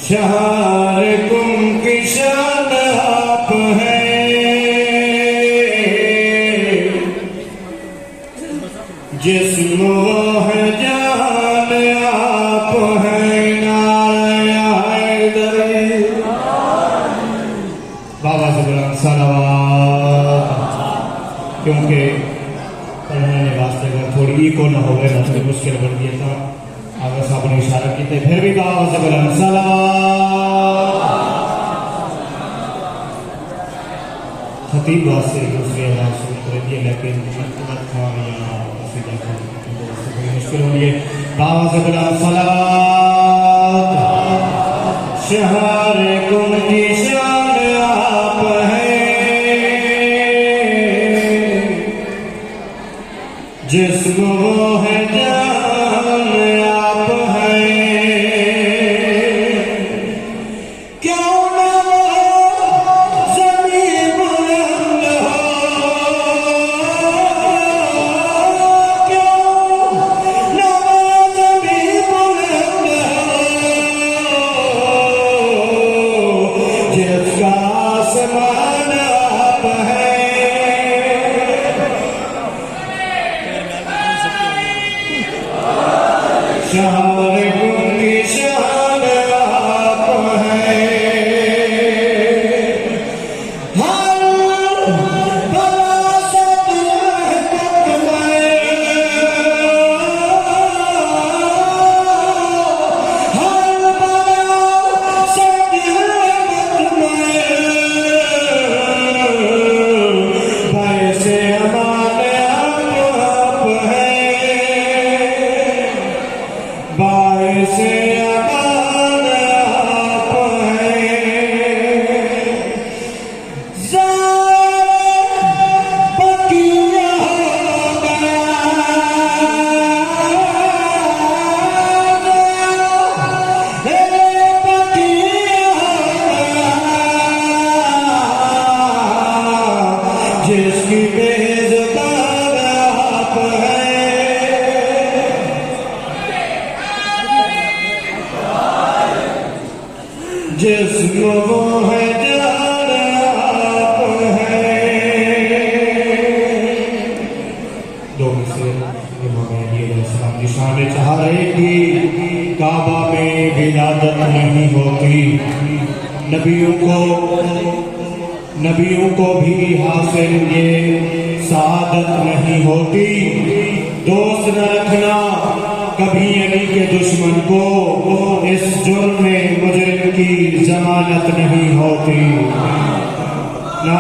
शहर गुम की शान आप हैं, जिस्म वो है जान आप हैं। नाराया हैदर बाबा से बुलंद सलावत। क्योंकि पढ़ने वास्ते अगर थोड़ी इको न हो गए तो मुश्किल बन गया था। अगर साहब ने इशारा किया फिर भी बाबा से बुलंद सलावत। खतीब वास्ते दूसरी आवाज शुरू कर दिए, लेकिन मुश्किल हो रही है। बाबा से बुलंद सलावत। शहर गुम की शान आप हैं, जिस्म वो है जान आप हैं। क्यों न ज़मीन बुलंद हो, क्यों न ज़मीन बुलंद हो, जिसका आसमान आप हैं। शहर गुम की शान आप हैं। हर बला से रहमत में, हर बला से रहमत में, वैसे अमान आप हैं। बाइसे अमान आप हैं। बकिया हो गया, बकिया हो गया, जिसकी मेजबान आप हैं। जिस्म वो है जान आप हैं। दो मिसरे इमाम की शान चाह रही थी। काबा में विलादत नहीं होती, नबियों को भी हासिल ये सादत नहीं होती। दोस्त न रखना कभी अली के दुश्मन को, इस जुर्म में मुजरिम की जमानत नहीं होती ना।